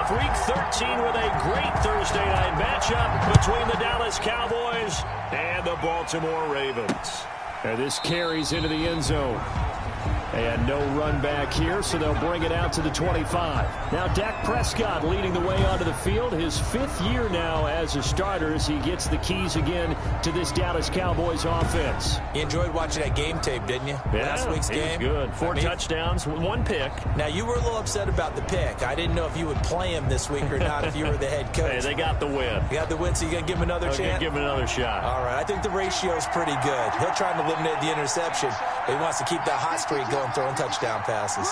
off Week 13 with a great Thursday night matchup between the Dallas Cowboys and the Baltimore Ravens. And this carries into the end zone. And no run back here, so they'll bring it out to the 25. Now Dak Prescott leading the way onto the field. His 5th year now as a starter as he gets the keys again to this Dallas Cowboys offense. You enjoyed watching that game tape, didn't you? Yeah, Last week's game. Good. 4 touchdowns, 1 pick. Now, you were a little upset about the pick. I didn't know if you would play him this week or not if you were the head coach. Hey, they got the win. You got the win, so you're going to give him another chance? Give him another shot. All right, I think the ratio's pretty good. He'll try to eliminate the interception, but he wants to keep that hot streak going, throwing touchdown passes.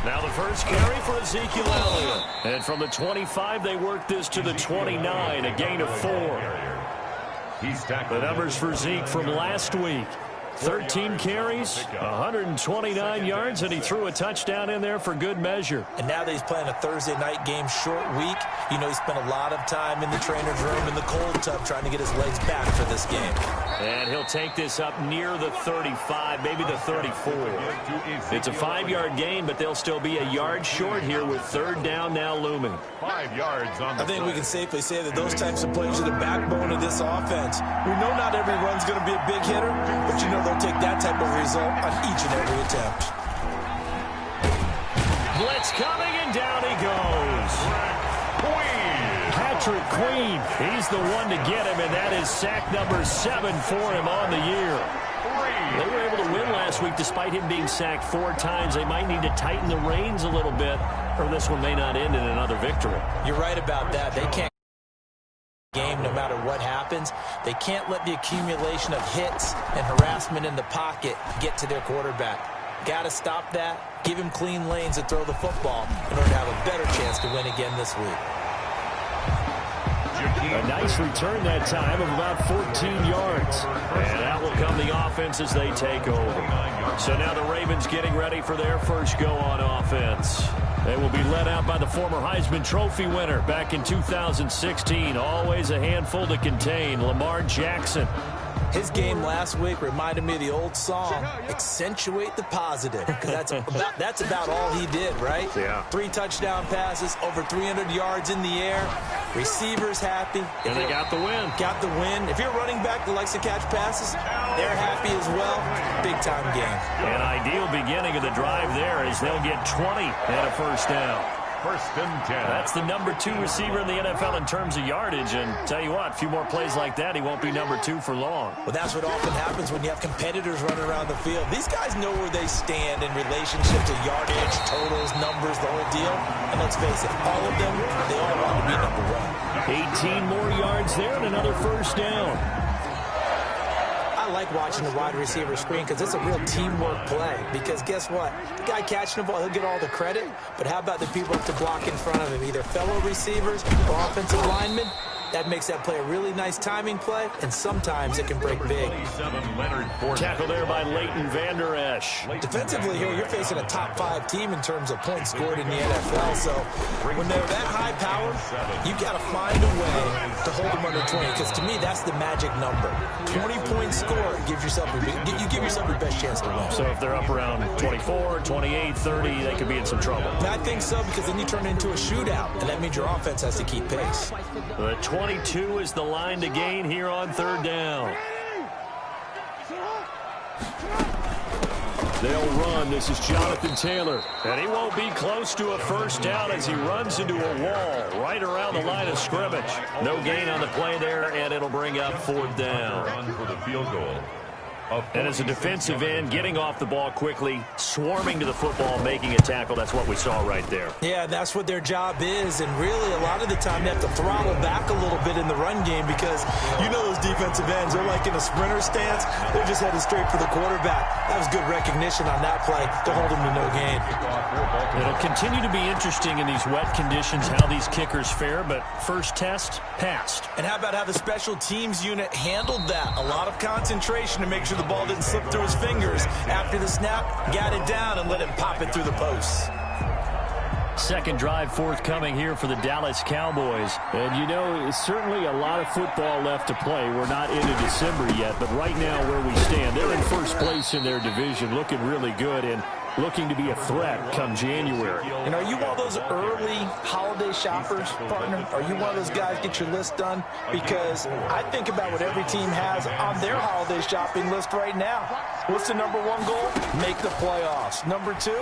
Now the first carry for Ezekiel Elliott. And from the 25, they work this to the 29, a gain of 4. The numbers for Zeke from last week. 13 carries, 129 yards, and he threw a touchdown in there for good measure. And now that he's playing a Thursday night game, short week, you know he spent a lot of time in the trainer's room in the cold tub trying to get his legs back for this game. And he'll take this up near the 35, maybe the 34. It's a 5-yard gain, but they'll still be a yard short here with 3rd down now looming. 5 yards on the I think we can safely say that those types of plays are the backbone of this offense. We know not every run's going to be a big hitter, but you know they'll take that type of result on each and every attempt. Blitz coming, and down he goes. Patrick Queen, he's the one to get him, and that is sack number 7 for him on the year. They were able to win last week despite him being sacked 4 times. They might need to tighten the reins a little bit, or this one may not end in another victory. You're right about that. They can't game no matter what happens. They can't let the accumulation of hits and harassment in the pocket get to their quarterback. Got to stop that, give him clean lanes to throw the football in order to have a better chance to win again this week. A nice return that time of about 14 yards. And out will come the offense as they take over. So now the Ravens getting ready for their first go on offense. They will be led out by the former Heisman Trophy winner back in 2016. Always a handful to contain, Lamar Jackson. His game last week reminded me of the old song, Accentuate the Positive, because that's about all he did, right? Yeah. 3 touchdown passes, over 300 yards in the air, receivers happy. And they got the win. Got the win. If you're a running back that likes to catch passes, they're happy as well. Big-time game. An ideal beginning of the drive there as they'll get 20 and a first down. 1st and 10. That's the number 2 receiver in the NFL in terms of yardage, and tell you what, a few more plays like that, he won't be number 2 for long. Well, that's what often happens when you have competitors running around the field. These guys know where they stand in relationship to yardage, totals, numbers, the whole deal. And let's face it, all of them, they all want to be number 1. 18 more yards there and another first down. I like watching the wide receiver screen because it's a real teamwork play. Because guess what? The guy catching the ball, he'll get all the credit. But how about the people to block in front of him, either fellow receivers or offensive linemen? That makes that play a really nice timing play, and sometimes it can break big. Tackle there by Leighton Vander Esch. Defensively here, you're facing a top 5 team in terms of points scored in the NFL. So when they're that high power, you've got to find a way to hold them under 20. Because to me, that's the magic number. 20-point score gives yourself you give yourself your best chance to win. So if they're up around 24, 28, 30, they could be in some trouble. I think so, because then you turn it into a shootout, and that means your offense has to keep pace. The 22 is the line to gain here on 3rd down. They'll run. This is Jonathan Taylor. And he won't be close to a first down as he runs into a wall right around the line of scrimmage. No gain on the play there, and it'll bring up 4th down. Run for the field goal. And as a defensive end, getting off the ball quickly, swarming to the football, making a tackle, that's what we saw right there. Yeah, that's what their job is, and really a lot of the time they have to throttle back a little bit in the run game because you know those defensive ends, they're like in a sprinter stance. They're just headed straight for the quarterback. That was good recognition on that play to hold him to no gain. It'll continue to be interesting in these wet conditions how these kickers fare, but first test, passed. And how about how the special teams unit handled that? A lot of concentration to make sure the ball didn't slip through his fingers. After the snap, got it down and let him pop it through the posts. Second drive forthcoming here for the Dallas Cowboys. And, you know, certainly a lot of football left to play. We're not into December yet, but right now where we stand, they're in first place in their division, looking really good. And looking to be a threat come January. And are you one of those early holiday shoppers, partner? Are you one of those guys get your list done? Because I think about what every team has on their holiday shopping list right now. What's the number one goal? Make the playoffs. Number two,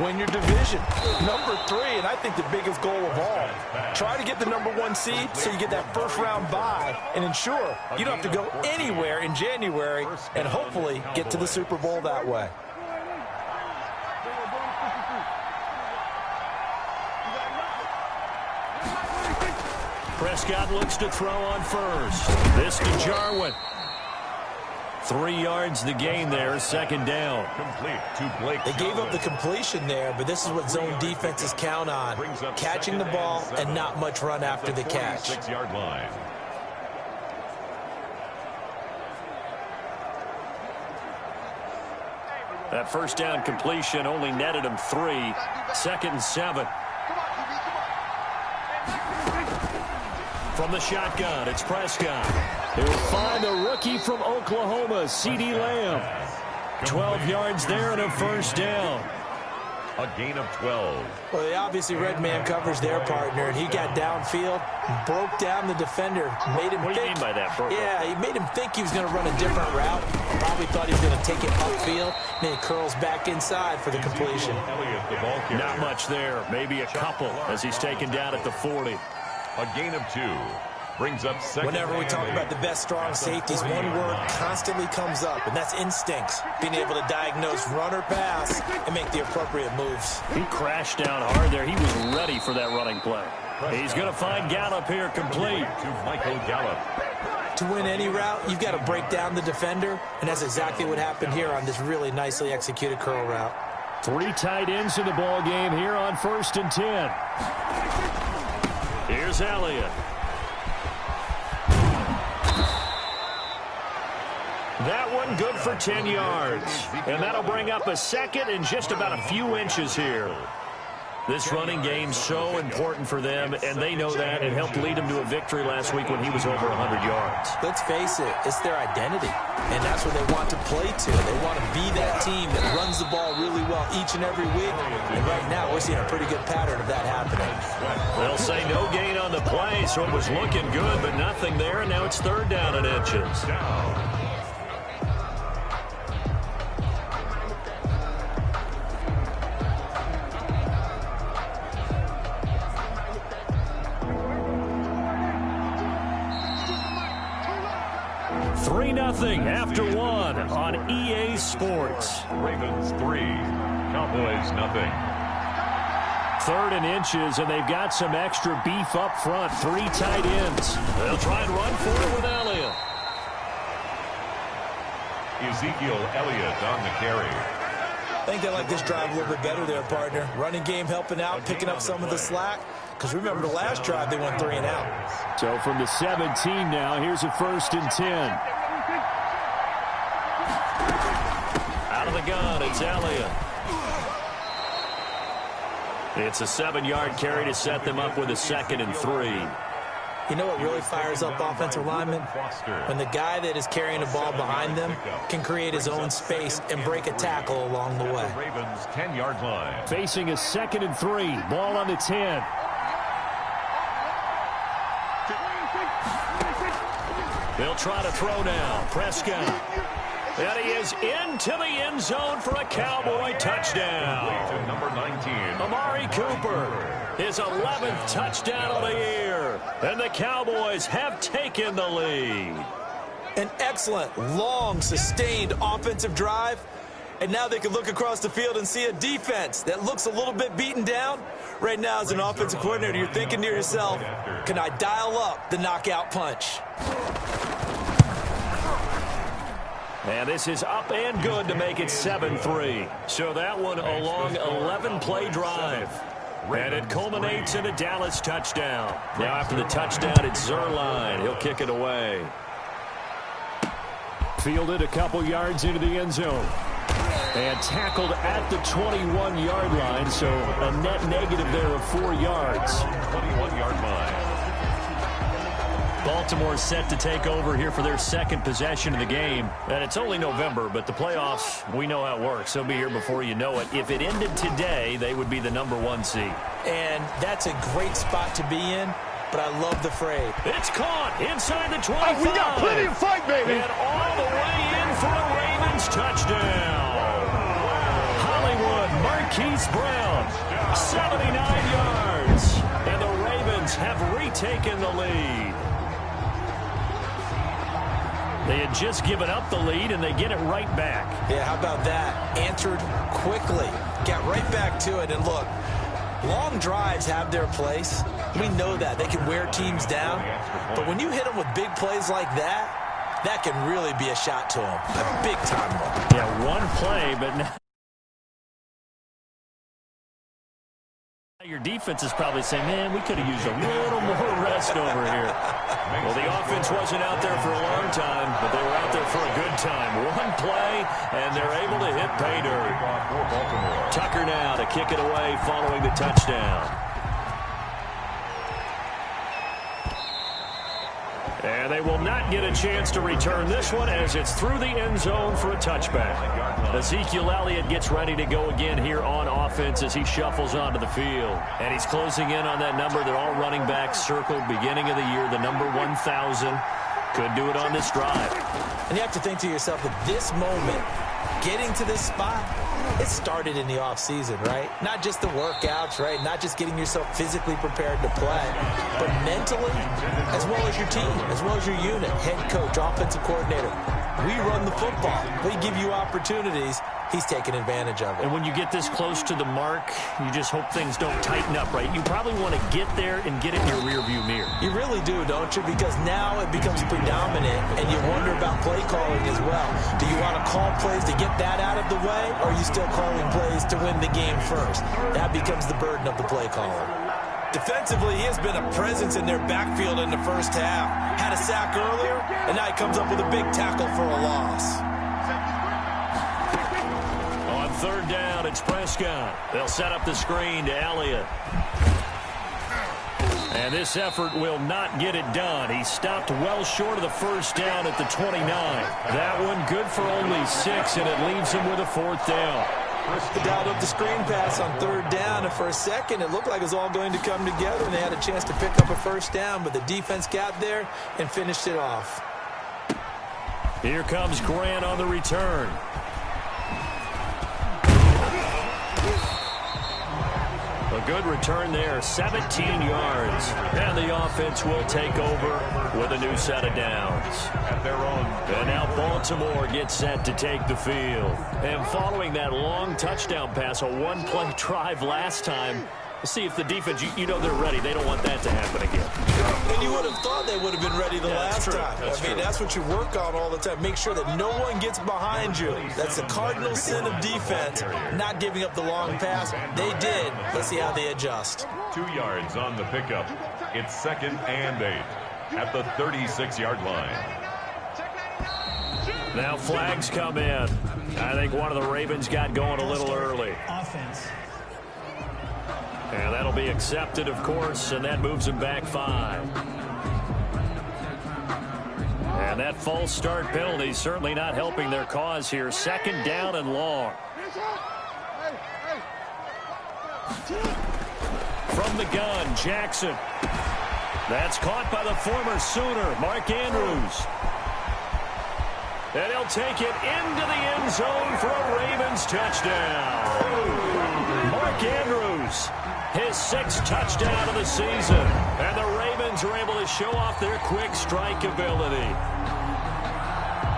win your division. Number three, and I think the biggest goal of all, try to get the number one seed so you get that first round bye and ensure you don't have to go anywhere in January and hopefully get to the Super Bowl that way. Prescott looks to throw on first. This to Jarwin. 3 yards the gain there, second down. Complete to Blake. They gave up the completion there, but this is what zone defenses count on. Catching the ball and not much run after the catch. 6-yard line. That first down completion only netted him 3. 2nd and 7. From the shotgun, it's Prescott. They will find the rookie from Oklahoma, CeeDee Lamb. 12 yards there and a first down. A gain of 12. Well, they obviously red man covers their partner, and he got downfield, broke down the defender, made him What do you mean by that, Burko? Yeah, he made him think he was going to run a different route. Probably thought he was going to take it upfield, and then he curls back inside for the completion. Elliott, the ball carrier. Not much there, maybe a couple as he's taken down at the 40. A gain of 2. Brings up second. Whenever we talk about the best strong safeties, one word constantly comes up, and that's instincts. Being able to diagnose run or pass and make the appropriate moves. He crashed down hard there. He was ready for that running play. He's going to find Gallup here complete. To Michael Gallup. To win any route, you've got to break down the defender, and that's exactly what happened here on this really nicely executed curl route. 3 tight ends in the ball game here on 1st and 10. Here's Elliott. That one good for 10 yards. And that'll bring up a second and just about a few inches here. This running game's so important for them, and they know that. It helped lead them to a victory last week when he was over 100 yards. Let's face it, it's their identity, and that's what they want to play to. They want to be that team that runs the ball really well each and every week, and right now we're seeing a pretty good pattern of that happening. They'll say no gain on the play, so it was looking good, but nothing there, and now it's 3rd down and inches. Nothing after 1 on EA Sports. Ravens 3. Cowboys nothing. 3rd and inches, and they've got some extra beef up front. 3 tight ends. They'll try and run for it with Elliott. Ezekiel Elliott on the carry. I think they like this drive a little bit better there, partner. Running game helping out, picking up some of the slack. Because remember, the last drive, they went 3 and out. So from the 17 now, here's a 1st and 10. Out of the gun, it's Elliott. It's a 7-yard carry to set them up with a 2nd and 3. You know what really fires up offensive linemen? When the guy that is carrying the ball behind them can create his own space and break a tackle along the way. Ravens 10-yard line. Facing a 2nd and 3. Ball on the 10. They'll try to throw now. Prescott. And he is into the end zone for a Cowboy touchdown. To number 19. Amari Cooper, his 11th touchdown of the year. And the Cowboys have taken the lead. An excellent, long, sustained offensive drive. And now they can look across the field and see a defense that looks a little bit beaten down. Right now, as an offensive coordinator, you're thinking to yourself, can I dial up the knockout punch? And this is up and good to make it 7-3. So that one a long 11-play drive. And it culminates in a Dallas touchdown. Now after the touchdown, it's Zerline. He'll kick it away. Fielded a couple yards into the end zone. And tackled at the 21-yard line, so a net negative there of 4 yards. 21-yard line. Baltimore's set to take over here for their second possession of the game. And it's only November, but the playoffs, we know how it works. They'll be here before you know it. If it ended today, they would be the #1 seed. And that's a great spot to be in, but I love the fray. It's caught inside the 25. We got plenty of fight, baby. And all the way in for a Ravens touchdown. Hollywood Marquise Brown, 79 yards. And the Ravens have retaken the lead. They had just given up the lead, and they get it right back. Yeah, how about that? Answered quickly. Got right back to it. And look, long drives have their place. We know that. They can wear teams down. But when you hit them with big plays like that, that can really be a shot to them. A big-time one. Yeah, one play, but now your defense is probably saying, man, we could have used a little more rest over here. Well, the offense wasn't out there for a long time, but they were out there for a good time. One play, and they're able to hit pay dirt. Tucker now to kick it away following the touchdown. And they will not get a chance to return this one as it's through the end zone for a touchback. Ezekiel Elliott gets ready to go again here on offense as he shuffles onto the field. And he's closing in on that number that all running backs circled beginning of the year, the number 1,000. Could do it on this drive. And you have to think to yourself that this moment, getting to this spot, it started in the offseason, right? Not just the workouts, right? Not just getting yourself physically prepared to play, but mentally, as well as your team, as well as your unit, head coach, offensive coordinator. We run the football. We give you opportunities. He's taking advantage of it. And when you get this close to the mark, you just hope things don't tighten up, right? You probably want to get there and get it in your rearview mirror. You really do, don't you? Because now it becomes predominant, and you wonder about play calling as well. Do you want to call plays to get that out of the way, or are you still calling plays to win the game first? That becomes the burden of the play caller. Defensively, he has been a presence in their backfield in the first half. Had a sack earlier, and now he comes up with a big tackle for a loss. On third down, it's Prescott. They'll set up the screen to Elliott. And this effort will not get it done. He stopped well short of the first down at the 29. That one good for only 6, and it leaves him with a fourth down. Dialed up the screen pass on third down, and for a second it looked like it was all going to come together, and they had a chance to pick up a first down, but the defense got there and finished it off. Here comes Grant on the return. A good return there, 17 yards. And the offense will take over with a new set of downs. At their own. And now Baltimore gets set to take the field. And following that long touchdown pass, a one-play drive last time, we'll see if the defense, you know they're ready. They don't want that to happen again. And you would have thought they would have been ready the last time. That's what you work on all the time. Make sure that no one gets behind you. That's the cardinal sin of defense, not giving up the long pass. They did. Let's see how they adjust. 2 yards on the pickup. It's 2nd and 8 at the 36-yard line. Now flags come in. I think one of the Ravens got going a little early. Offense. And that'll be accepted, of course, and that moves him back 5. And that false start penalty certainly not helping their cause here. 2nd down and long. From the gun, Jackson. That's caught by the former Sooner, Mark Andrews. And he'll take it into the end zone for a Ravens touchdown. Mark Andrews, his 6th touchdown of the season. And the Ravens are able to show off their quick strike ability.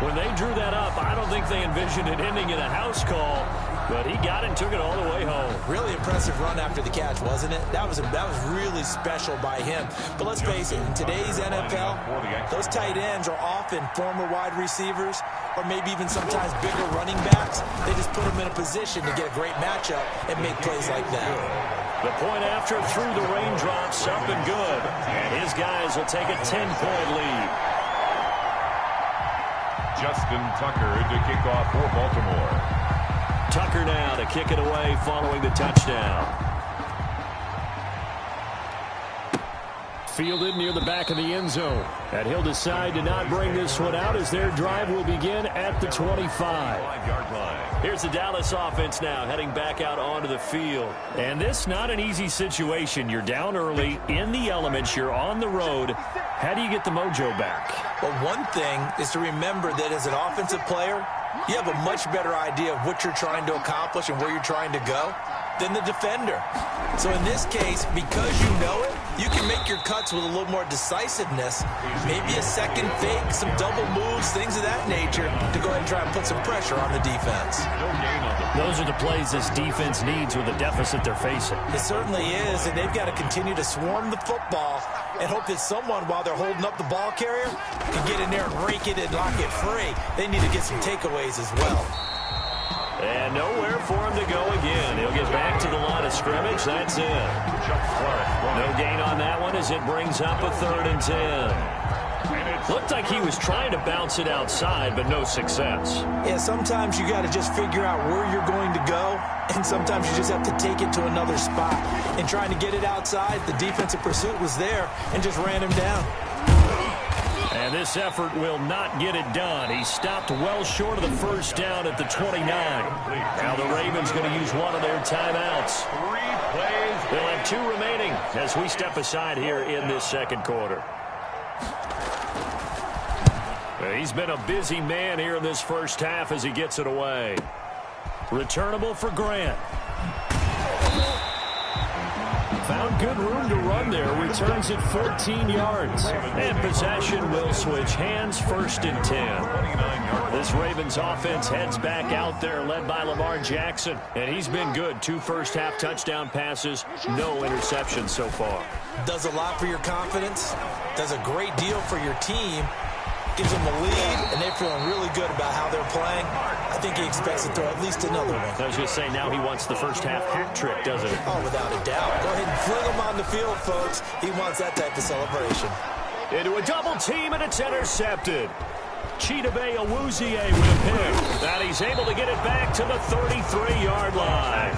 When they drew that up, I don't think they envisioned it ending in a house call, but he got it and took it all the way home. Really impressive run after the catch, wasn't it? That was really special by him. But let's face it, in today's NFL, those tight ends are often former wide receivers or maybe even sometimes bigger running backs. They just put them in a position to get a great matchup and make plays like that. The point after through the raindrops, up and good. And his guys will take a 10-point lead. Justin Tucker to kick off for Baltimore. Tucker now to kick it away following the touchdown. fielded near the back of the end zone. And he'll decide to not bring this one out as their drive will begin at the 25. 5-yard line. Here's the Dallas offense now heading back out onto the field. And this not an easy situation. You're down early in the elements. You're on the road. How do you get the mojo back? Well, one thing is to remember that as an offensive player, you have a much better idea of what you're trying to accomplish and where you're trying to go than the defender. So in this case, because you know it, you can make your cuts with a little more decisiveness, maybe a second fake, some double moves, things of that nature, to go ahead and try and put some pressure on the defense. Those are the plays this defense needs with the deficit they're facing. It certainly is, and they've got to continue to swarm the football and hope that someone, while they're holding up the ball carrier, can get in there and rake it and knock it free. They need to get some takeaways as well. And nowhere for him to go again. He'll get back to the line of scrimmage. That's it. No gain on that one as it brings up a 3rd and 10. Looked like he was trying to bounce it outside, but no success. Yeah, sometimes you got to just figure out where you're going to go, and sometimes you just have to take it to another spot. And trying to get it outside, the defensive pursuit was there and just ran him down. And this effort will not get it done. He stopped well short of the first down at the 29. Now the Ravens going to use one of their timeouts. 3 plays. They'll have 2 remaining as we step aside here in this second quarter. He's been a busy man here in this first half as he gets it away. Returnable for Grant. Found good room to run there. Returns it 14 yards. And possession will switch hands, 1st and 10. This Ravens offense heads back out there led by Lamar Jackson. And he's been good. 2 first-half touchdown passes. No interceptions so far. Does a lot for your confidence. Does a great deal for your team. Gives them a lead, and they're feeling really good about how they're playing. I think he expects to throw at least another one. I was going to say, now he wants the first-half hat trick, doesn't he? Oh, without a doubt. Go ahead and fling him on the field, folks. He wants that type of celebration. Into a double team, and it's intercepted. Chidobe Awuzie with a pick. And he's able to get it back to the 33-yard line.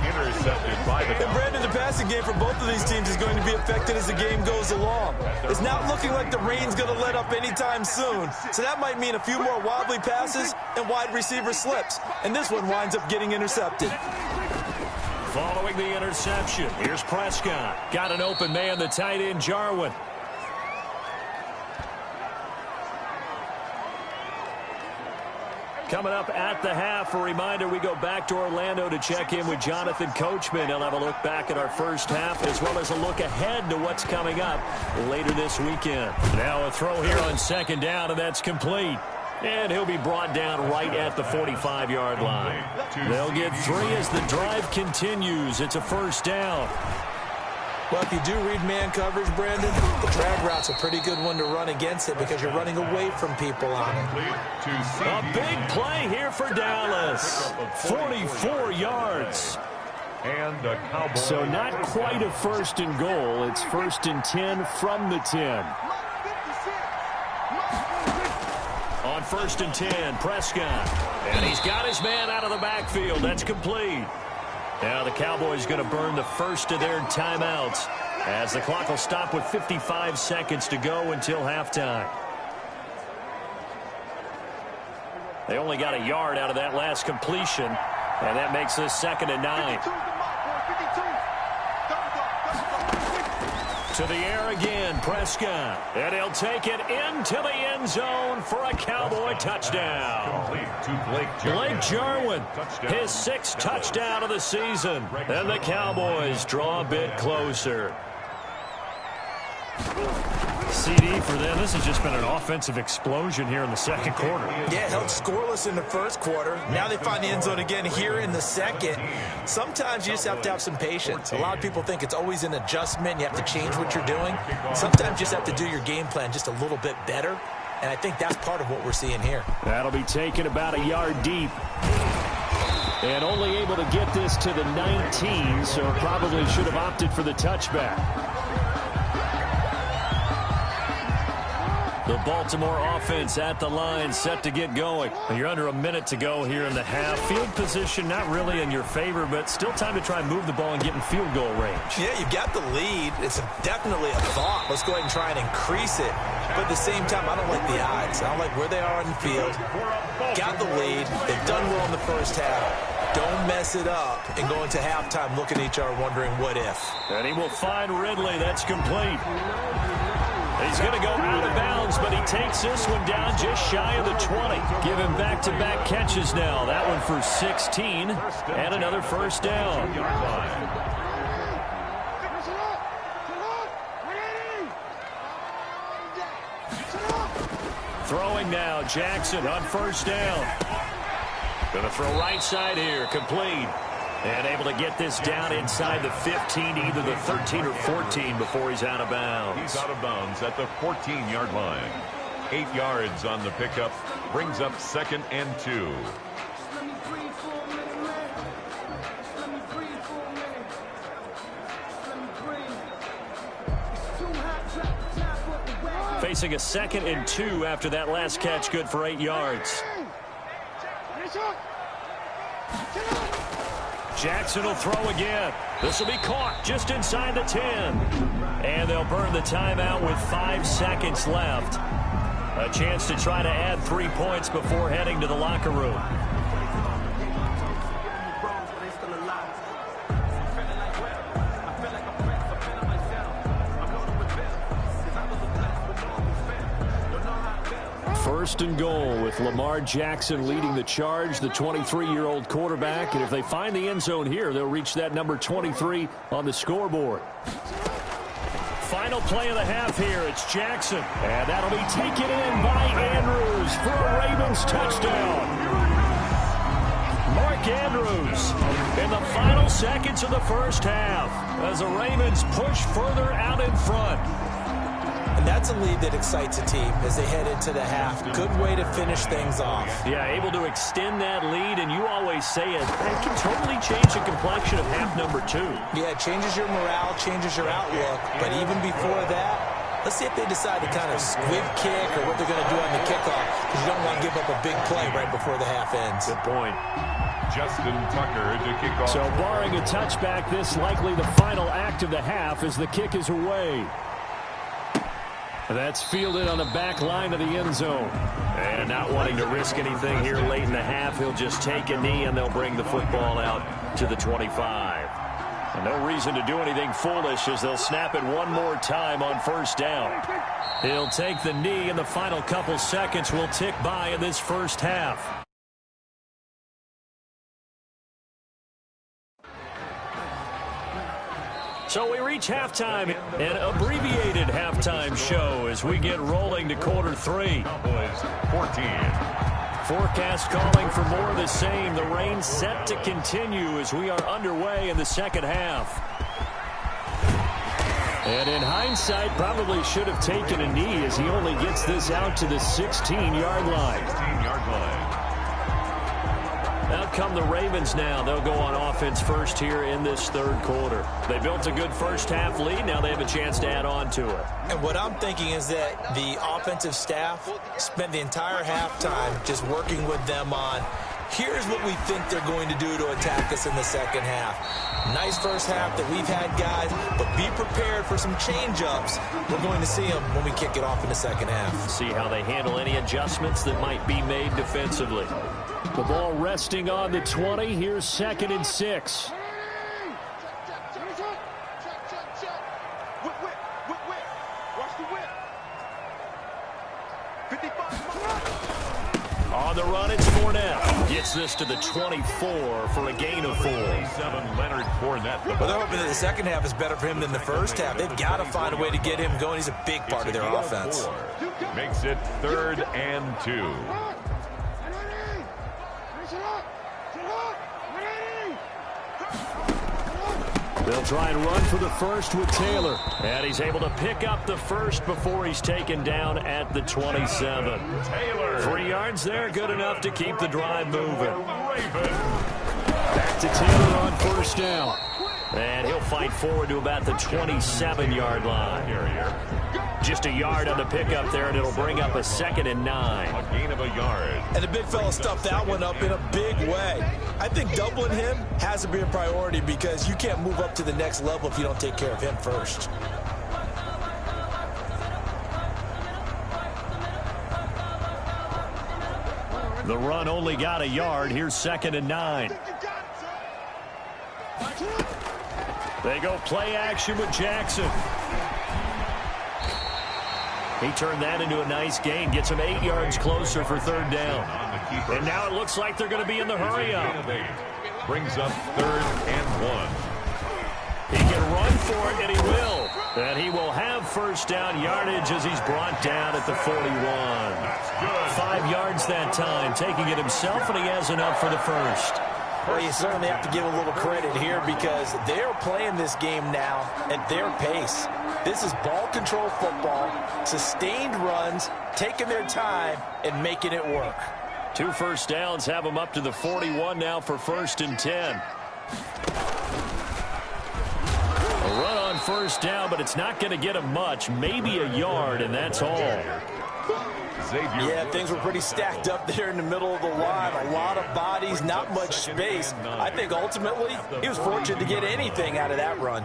Intercepted by the... And Brandon, the passing game for both of these teams is going to be affected as the game goes along. It's not looking like the rain's going to let up anytime soon. So that might mean a few more wobbly passes and wide receiver slips. And this one winds up getting intercepted. Following the interception, here's Prescott. Got an open man, the tight end, Jarwin. Coming up at the half, a reminder, we go back to Orlando to check in with Jonathan Coachman. He'll have a look back at our first half as well as a look ahead to what's coming up later this weekend. Now a throw here on 2nd down, and that's complete. And he'll be brought down right at the 45-yard line. They'll get 3 as the drive continues. It's a 1st down. Well, if you do read man coverage, Brandon, the drag route's a pretty good one to run against it because you're running away from people on it. A big play here for Dallas. 44 yards. And the Cowboys. So not quite a 1st and goal. It's 1st and 10 from the 10. On 1st and 10, Prescott. And he's got his man out of the backfield. That's complete. Now the Cowboys going to burn the first of their timeouts as the clock will stop with 55 seconds to go until halftime. They only got a yard out of that last completion, and that makes this 2nd and 9. To the air again, Prescott. And he'll take it into the end zone for a Cowboy touchdown. Blake Jarwin, his 6th touchdown of the season. And the Cowboys draw a bit closer. CD for them. This has just been an offensive explosion here in the second quarter. Yeah, held scoreless in the first quarter. Now they find the end zone again here in the second. Sometimes you just have to have some patience. A lot of people think it's always an adjustment. You have to change what you're doing. Sometimes you just have to do your game plan just a little bit better. And I think that's part of what we're seeing here. That'll be taken about a yard deep. And only able to get this to the 19, so probably should have opted for the touchback. The Baltimore offense at the line, set to get going. You're under a minute to go here in the half. Field position not really in your favor, but still time to try and move the ball and get in field goal range. Yeah, you've got the lead. It's definitely a thought. Let's go ahead and try and increase it. But at the same time, I don't like the odds. I don't like where they are on the field. Got the lead. They've done well in the first half. Don't mess it up and go into halftime looking at each other wondering what if. And he will find Ridley. That's complete. He's going to go out of bounds, but he takes this one down just shy of the 20. Give him back-to-back catches now. That one for 16 and another first down. Throwing now, Jackson on first down. Going to throw right side here, complete. And able to get this down inside the 15, either the 13 or 14 before he's out of bounds. He's out of bounds at the 14-yard line. 8 yards on the pickup, brings up 2nd and 2. Facing a 2nd and 2 after that last catch, good for 8 yards. Jackson will throw again. This will be caught just inside the 10. And they'll burn the timeout with 5 seconds left. A chance to try to add 3 points before heading to the locker room. First and goal with Lamar Jackson leading the charge, the 23-year-old quarterback. And if they find the end zone here, they'll reach that number 23 on the scoreboard. Final play of the half here. It's Jackson. And that'll be taken in by Andrews for a Ravens touchdown. Mark Andrews in the final seconds of the first half as the Ravens push further out in front. And that's a lead that excites a team as they head into the half. Good way to finish things off. Yeah, able to extend that lead, and you always say it can totally change the complexion of half number 2. Yeah, it changes your morale, changes your outlook. But even before that, let's see if they decide to kind of squib kick or what they're going to do on the kickoff, because you don't want to give up a big play right before the half ends. Good point. Justin Tucker to kick off. So barring a touchback, this likely the final act of the half as the kick is away. That's fielded on the back line of the end zone. And not wanting to risk anything here late in the half, he'll just take a knee and they'll bring the football out to the 25. And no reason to do anything foolish as they'll snap it one more time on first down. He'll take the knee and the final couple seconds will tick by in this first half. So we reach halftime, an abbreviated halftime show as we get rolling to quarter 3. Cowboys 14. Forecast calling for more of the same. The rain set to continue as we are underway in the second half. And in hindsight, probably should have taken a knee as he only gets this out to the 16-yard line. 16-yard line. Out come the Ravens now. They'll go on offense first here in this third quarter. They built a good first half lead. Now they have a chance to add on to it. And what I'm thinking is that the offensive staff spent the entire halftime just working with them on, here's what we think they're going to do to attack us in the second half. Nice first half that we've had, guys, but be prepared for some change-ups. We're going to see them when we kick it off in the second half. See how they handle any adjustments that might be made defensively. The ball resting on the 20. Here's 2nd and 6. On the run, it's Fournette. Gets this to the 24 for a gain of 4. 7 Leonard Fournette. Well, they're hoping that the second half is better for him than the first half. They've got to find a way to get him going. He's a big part of their offense. Makes it 3rd and 2. They'll try and run for the first with Taylor. And he's able to pick up the first before he's taken down at the 27. Taylor. 3 yards there, good enough to keep the drive moving. Back to Taylor on first down. And he'll fight forward to about the 27-yard line. Just a yard on the pickup there, and it'll bring up a 2nd and 9. A gain of a yard. And the big fella stuffed that one up in a big way. I think doubling him has to be a priority because you can't move up to the next level if you don't take care of him first. The run only got a yard. Here's 2nd and 9. They go play action with Jackson. He turned that into a nice gain. Gets him 8 yards closer for 3rd down. And now it looks like they're going to be in the hurry-up. Brings up 3rd and 1. He can run for it, and he will. And he will have 1st down yardage as he's brought down at the 41. 5 yards that time, taking it himself, and he has enough for the 1st. Well, you certainly have to give a little credit here because they're playing this game now at their pace. This is ball control football, sustained runs, taking their time, and making it work. 2 first downs have them up to the 41 now for 1st and 10. A run on 1st down, but it's not going to get him much. Maybe a yard, and that's all. Yeah, things were pretty stacked up there in the middle of the line. A lot of bodies, not much space. I think ultimately he was fortunate to get anything out of that run.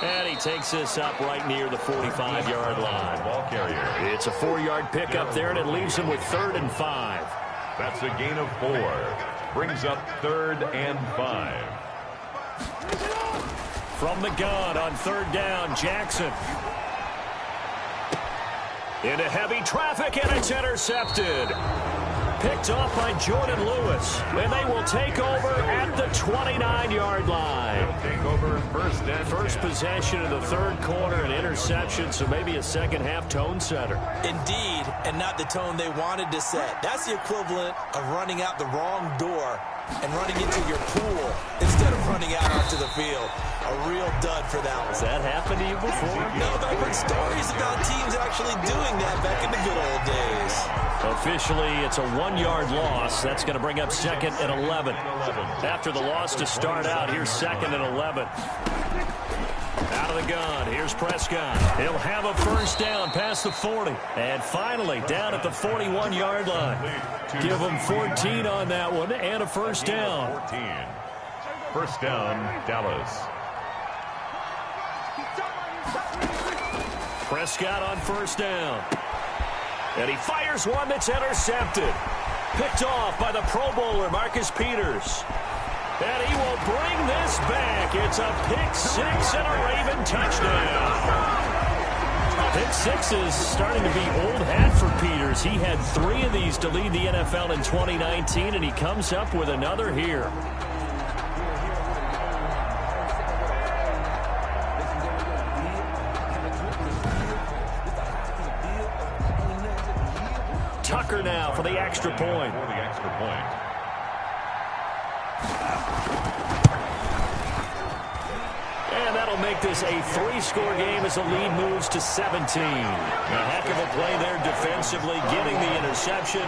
And he takes this up right near the 45-yard line. Ball carrier. It's a 4-yard pickup there, and it leaves him with 3rd and 5. That's a gain of 4. Brings up 3rd and 5. From the gun on 3rd down, Jackson. Into heavy traffic, and it's intercepted. Picked off by Jordan Lewis, and they will take over at the 29-yard line. Take over 1st and 10. First possession of the 3rd quarter, an interception, so maybe a second-half tone setter. Indeed, and not the tone they wanted to set. That's the equivalent of running out the wrong door and running into your pool instead of running out onto the field. A real dud for that one. Has that happened to you before? No, but I've heard stories about teams actually doing that back in the good old days. Officially, it's a 1-yard loss. That's going to bring up 2nd and 11. After the loss to start out, here's 2nd and 11. Out of the gun, here's Prescott. He'll have a 1st down past the 40. And finally, down at the 41-yard line. Give him 14 on that one and a 1st down. 14. 1st down, Dallas. Prescott on 1st down. And he fires one that's intercepted. Picked off by the Pro Bowler, Marcus Peters. And he will bring this back. It's a pick 6 and a Raven touchdown. Pick 6 is starting to be old hat for Peters. He had 3 of these to lead the NFL in 2019, and he comes up with another here. Tucker now for the extra point. For the extra point. And that'll make this a 3-score game as the lead moves to 17. A heck of a play there defensively, getting the interception,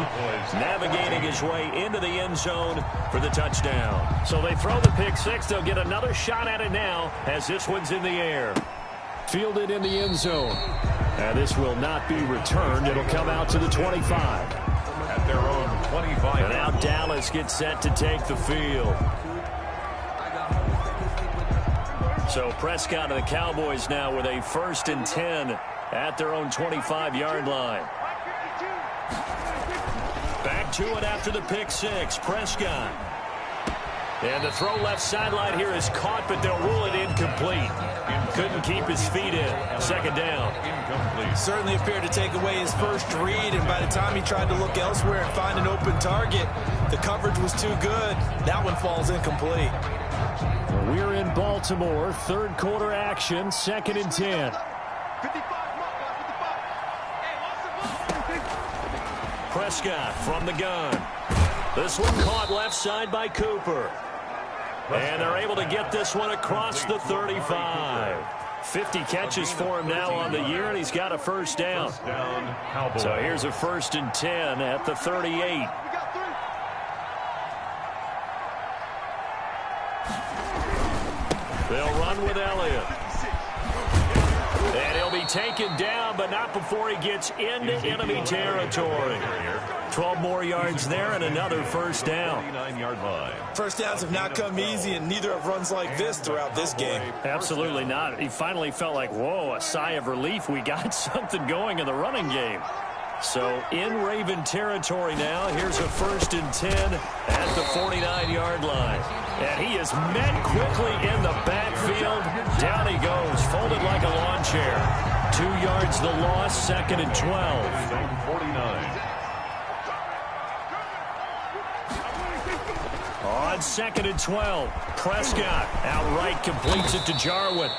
navigating his way into the end zone for the touchdown. So they throw the pick 6. They'll get another shot at it now as this one's in the air. Fielded in the end zone. And this will not be returned. It'll come out to the 25. At their own 25. And now Dallas gets set to take the field. So Prescott and the Cowboys now with a 1st and 10 at their own 25-yard line. Back to it after the pick 6. Prescott. And the throw left sideline here is caught, but they'll rule it incomplete. Couldn't keep his feet in. 2nd down. Incomplete. Certainly appeared to take away his first read, and by the time he tried to look elsewhere and find an open target, the coverage was too good. That one falls incomplete. We're in Baltimore. 3rd quarter action. 2nd and 10. Prescott from the gun. This one caught left side by Cooper. And they're able to get this one across the 35. 50 catches for him now on the year, and he's got a first down. So here's a 1st and 10 at the 38. They'll run with Elliott. And he'll be taken down, but not before he gets into enemy territory. 12 more yards there and another first down. First downs have not come easy, and neither have runs like this throughout this game. Absolutely not. He finally felt like, whoa, a sigh of relief. We got something going in the running game. So in Raven territory now, here's a 1st and 10 at the 49-yard line. And he is met quickly in the backfield. Down he goes, folded like a lawn chair. 2 yards the loss, 2nd and 12. 49. On 2nd and 12, Prescott outright completes it to Jarwin.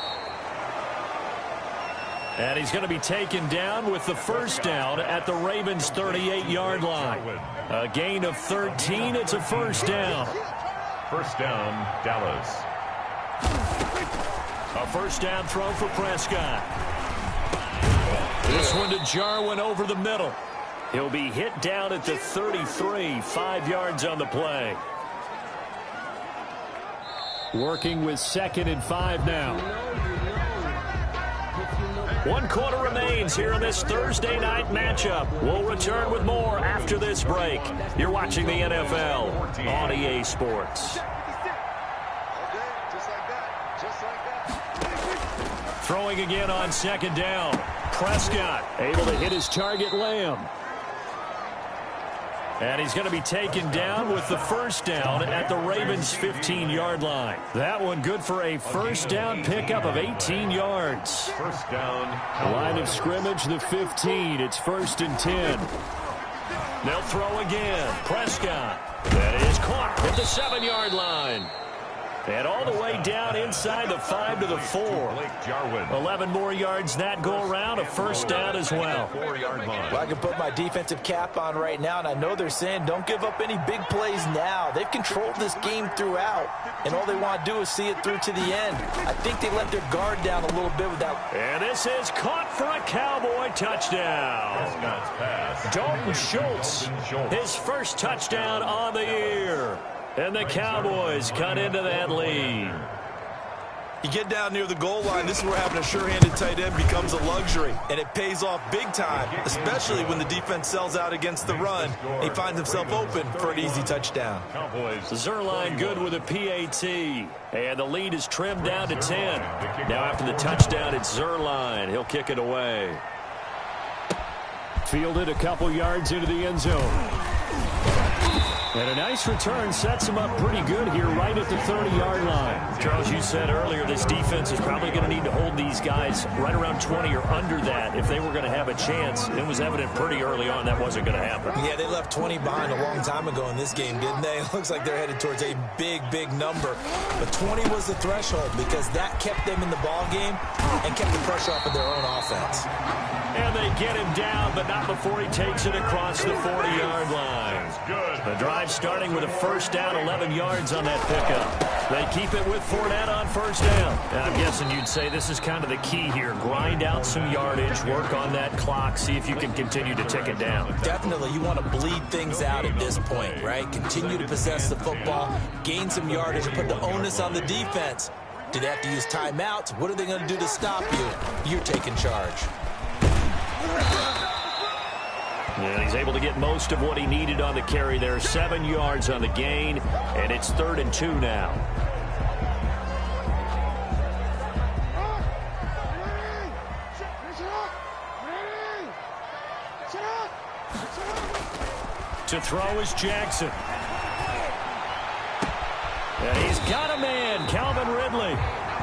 And he's going to be taken down with the first down at the Ravens' 38-yard line. A gain of 13. It's a first down. First down, Dallas. A first down throw for Prescott. This one to Jarwin over the middle. He'll be hit down at the 33, 5 yards on the play. Working with 2nd and 5 now. 1 quarter remains here in this Thursday night matchup. We'll return with more after this break. You're watching the NFL on EA Sports. Throwing again on 2nd down. Prescott able to hit his target, Lamb. And he's going to be taken down with the first down at the Ravens' 15-yard line. That one good for a first down pickup of 18 yards. First down. Line of scrimmage, the 15. It's 1st and 10. They'll throw again. Prescott. That is caught at the 7-yard line. And all the way down inside the 5 to the 4. 11 more yards that go around. A first down as well. Well, I can put my defensive cap on right now, and I know they're saying don't give up any big plays now. They've controlled this game throughout, and all they want to do is see it through to the end. I think they let their guard down a little bit with that. And this is caught for a Cowboy touchdown. Dalton Schultz, his first touchdown on the year. And the Cowboys cut into that lead. You get down near the goal line, this is where having a sure-handed tight end becomes a luxury. And it pays off big time, especially when the defense sells out against the run. He finds himself open for an easy touchdown. Zerline good with a PAT. And the lead is trimmed down to 10. Now after the touchdown, it's Zerline. He'll kick it away. Fielded a couple yards into the end zone. And a nice return sets him up pretty good here right at the 30-yard line. Charles, you said earlier this defense is probably going to need to hold these guys right around 20 or under that if they were going to have a chance. It was evident pretty early on that wasn't going to happen. Yeah, they left 20 behind a long time ago in this game, didn't they? It looks like they're headed towards a big, big number. But 20 was the threshold because that kept them in the ball game and kept the pressure off of their own offense. And they get him down, but not before he takes it across the 40-yard line. The drive starting with a first down, 11 yards on that pickup. They keep it with Fournette on first down. And I'm guessing you'd say this is kind of the key here. Grind out some yardage, work on that clock, see if you can continue to tick it down. Definitely, you want to bleed things out at this point, right? Continue to possess the football, gain some yardage, and put the onus on the defense. Do they have to use timeouts? What are they going to do to stop you? You're taking charge. And he's able to get most of what he needed on the carry there. 7 yards on the gain, and it's 3rd and 2 now. To throw is Jackson. And he's got a man, Calvin Ridley.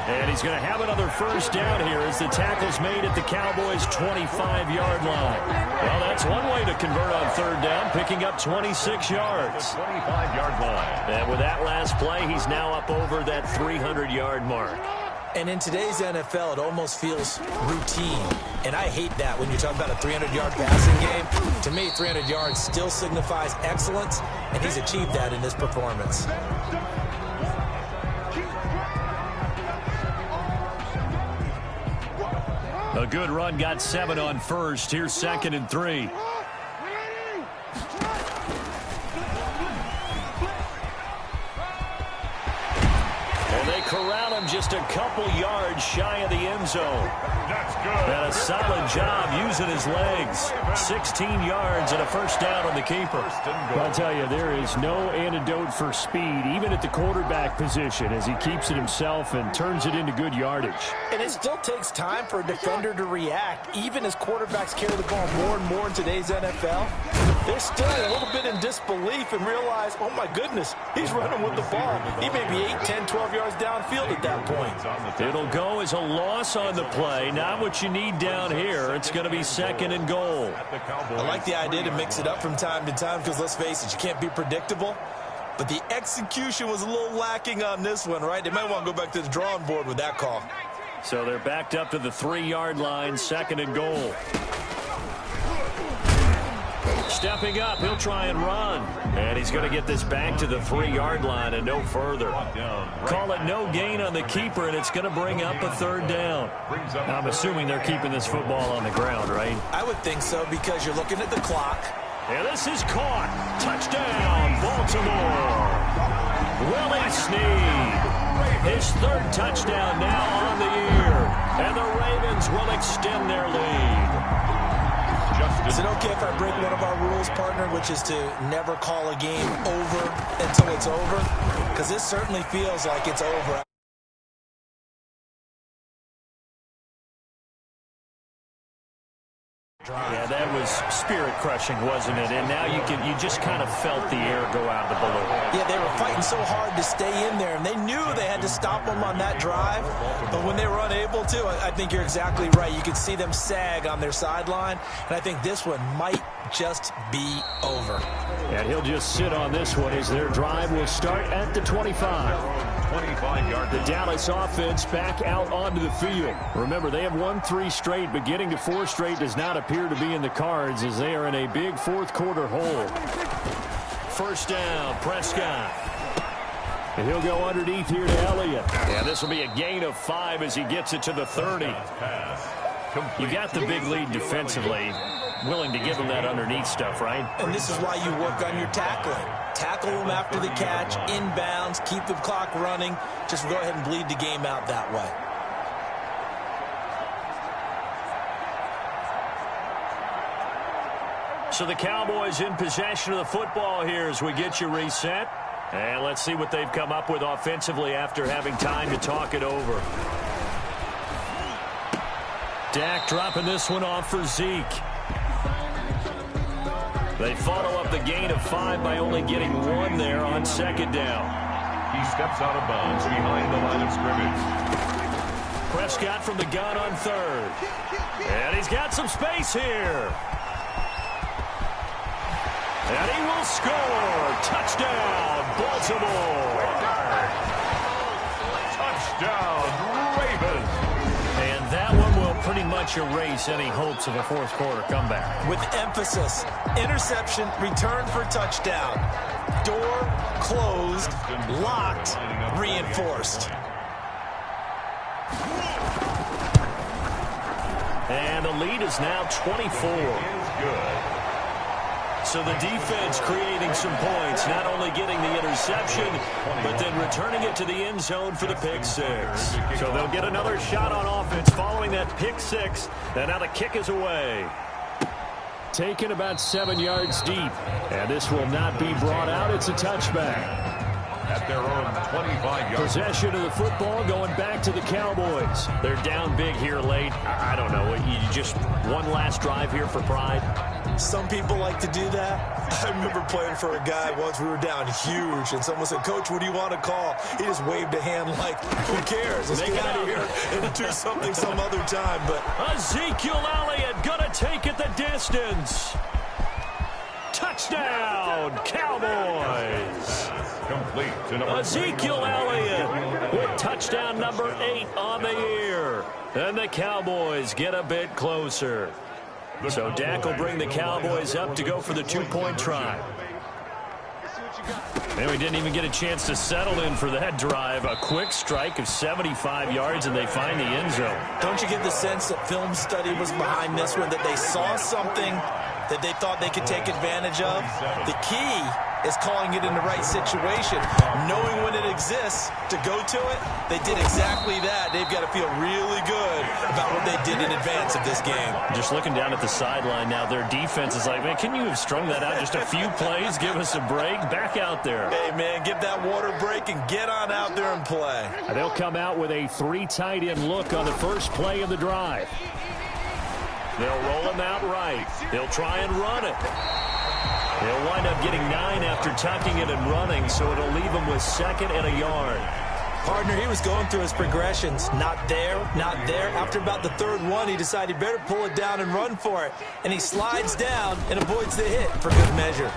And he's going to have another first down here as the tackle's made at the Cowboys' 25-yard line. Well, that's one way to convert on 3rd down, picking up 26 yards. 25-yard line. And with that last play, he's now up over that 300-yard mark. And in today's NFL, it almost feels routine. And I hate that when you're talking about a 300-yard passing game. To me, 300 yards still signifies excellence, and he's achieved that in this performance. good run got 7 on first. Here's 2nd and 3. And they corral him just a couple yards shy of the end zone. That's good. And a solid job using his legs. 16 yards and a first down on the keeper. I'll tell you, there is no antidote for speed, even at the quarterback position, as he keeps it himself and turns it into good yardage. And it still takes time for a defender to react, even as quarterbacks carry the ball more and more in today's NFL. They're still a little bit in disbelief and realize, oh my goodness, he's running with the ball. He may be 8, 10, 12 yards downfield at that point. It'll go as a loss on the play. Not what you need down here. It's going to be 2nd and goal. I like the idea to mix it up from time to time because, let's face it, you can't be predictable. But the execution was a little lacking on this one, right? They might want to go back to the drawing board with that call. So they're backed up to the 3-yard line, 2nd and goal. Stepping up, he'll try and run. And he's going to get this back to the 3-yard line and no further. Call it no gain on the keeper, and it's going to bring up a 3rd down. I'm assuming they're keeping this football on the ground, right? I would think so because you're looking at the clock. And this is caught. Touchdown, Baltimore. Willie Snead. His 3rd touchdown now on the year. And the Ravens will extend their lead. Is it okay if I break one of our rules, partner, which is to never call a game over until it's over? Because this certainly feels like it's over. Yeah, that was spirit-crushing, wasn't it? And now you just kind of felt the air go out of the balloon. Yeah, they were fighting so hard to stay in there, and they knew they had to stop them on that drive. But when they were unable to, I think you're exactly right. You could see them sag on their sideline, and I think this one might just be over. And he'll just sit on this one as their drive will start at the 25. 25-yard. The Dallas offense back out onto the field. Remember, they have won 3 straight, but getting to 4 straight does not appear to be in the cards as they are in a big 4th quarter hole. First down, Prescott. And he'll go underneath here to Elliott. Yeah, this will be a gain of 5 as he gets it to the 30. You got the big lead defensively. Willing to give him that underneath stuff, right? And this is why you work on your tackling. Tackle them after the catch, inbounds, keep the clock running. Just go ahead and bleed the game out that way. So the Cowboys in possession of the football here as we get you reset. And let's see what they've come up with offensively after having time to talk it over. Dak dropping this one off for Zeke. They follow up the gain of 5 by only getting 1 there on 2nd down. He steps out of bounds behind the line of scrimmage. Prescott from the gun on 3rd. And he's got some space here. And he will score. Touchdown, Baltimore. Touchdown, Ravens. And that one will pretty much erase any hopes of a 4th quarter comeback. With emphasis, interception, return for touchdown. Door closed, locked, reinforced. And the lead is now 24. Good. So the defense creating some points, not only getting the interception, but then returning it to the end zone for the pick 6. So they'll get another shot on offense following that pick 6. And now the kick is away. Taken about 7 yards deep. And this will not be brought out. It's a touchback. At their own 25-yard. Possession of the football going back to the Cowboys. They're down big here late. I don't know. You just one last drive here for pride? Some people like to do that. I remember playing for a guy once. We were down huge, and someone said, "Coach, what do you want to call?" He just waved a hand like, who cares? Let's get out of here and do something some other time. But Ezekiel Elliott gonna take it the distance. Touchdown, Cowboys. Complete to number Ezekiel Elliott with touchdown number 8 on the year. And the Cowboys get a bit closer. So Dak will bring the Cowboys up to go for the 2-point try. And we didn't even get a chance to settle in for that drive. A quick strike of 75 yards, and they find the end zone. Don't you get the sense that film study was behind this one, that they saw something that they thought they could take advantage of? The key is calling it in the right situation, knowing when it exists to go to it. They did exactly that. They've got to feel really good about what they did in advance of this game. Just looking down at the sideline now, their defense is like, man, can you have strung that out just a few plays? Give us a break. Back out there. Hey, man, give that water break and get on out there and play. They'll come out with a 3 tight end look on the first play of the drive. They'll roll him out right. They'll try and run it. They'll wind up getting 9 after tucking it and running, so it'll leave him with 2nd and a yard. Partner, he was going through his progressions. Not there, not there. After about the 3rd one, he decided he better pull it down and run for it. And he slides down and avoids the hit for good measure.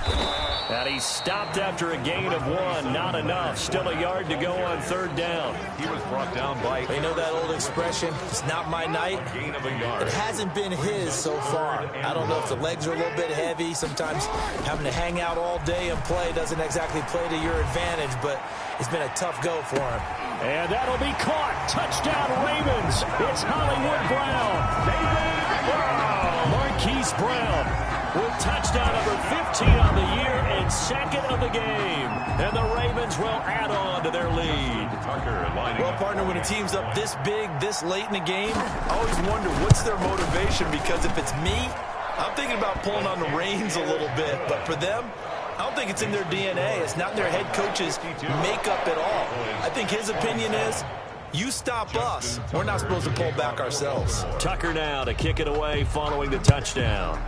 And he stopped after a gain of 1. Not enough. Still a yard to go on 3rd down. He was brought down by... You know that old expression, it's not my night? Gain of a yard. It hasn't been his so far. I don't know if the legs are a little bit heavy. Sometimes having to hang out all day and play doesn't exactly play to your advantage, but it's been a tough go for him. And that'll be caught. Touchdown, Ravens. It's Hollywood Brown. Marquise Brown with touchdown number 15 on the year and 2nd of the game. And the Ravens will add on to their lead. Well, partner, when a team's up this big, this late in the game, I always wonder what's their motivation, because if it's me, I'm thinking about pulling on the reins a little bit. But for them, I don't think it's in their DNA. It's not in their head coach's makeup at all. I think his opinion is, you stop us. We're not supposed to pull back ourselves. Tucker now to kick it away following the touchdown.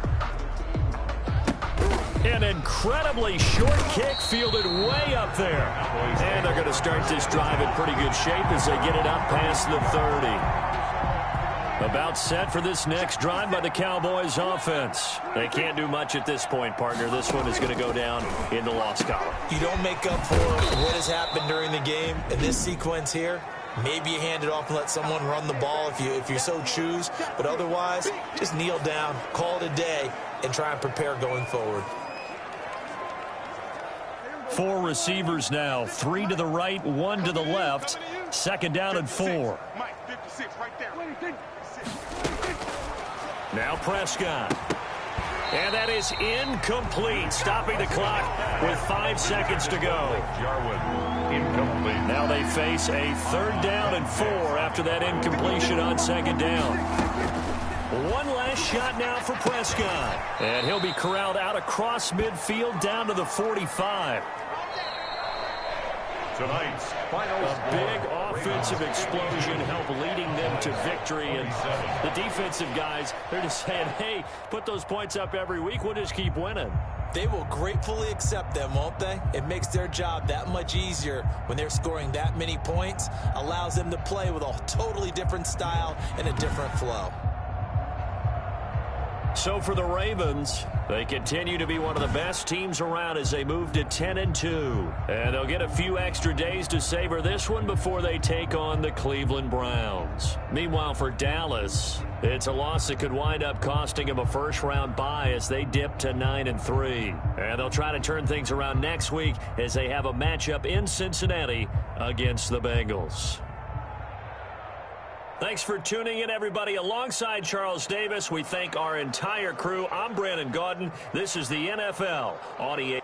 An incredibly short kick fielded way up there. And they're going to start this drive in pretty good shape as they get it up past the 30. About set for this next drive by the Cowboys offense. They can't do much at this point, partner. This one is going to go down in the loss column. You don't make up for what has happened during the game in this sequence here. Maybe you hand it off and let someone run the ball if you so choose. But otherwise, just kneel down, call it a day, and try and prepare going forward. 4 receivers now. 3 to the right, 1 to the left. 2nd down and 4. Now Prescott. And that is incomplete, stopping the clock with 5 seconds to go. Incomplete. Now they face a 3rd down and 4 after that incompletion on 2nd down. One last shot now for Prescott. And he'll be corralled out across midfield down to the 45. Tonight's final A big offensive explosion helped leading them to victory. And the defensive guys, they're just saying, hey, put those points up every week. We'll just keep winning. They will gratefully accept them, won't they? It makes their job that much easier when they're scoring that many points. Allows them to play with a totally different style and a different flow. So for the Ravens, they continue to be one of the best teams around as they move to 10-2. And they'll get a few extra days to savor this one before they take on the Cleveland Browns. Meanwhile, for Dallas, it's a loss that could wind up costing them a first-round bye as they dip to 9-3. And they'll try to turn things around next week as they have a matchup in Cincinnati against the Bengals. Thanks for tuning in, everybody. Alongside Charles Davis, we thank our entire crew. I'm Brandon Gaudin. This is the NFL on EA.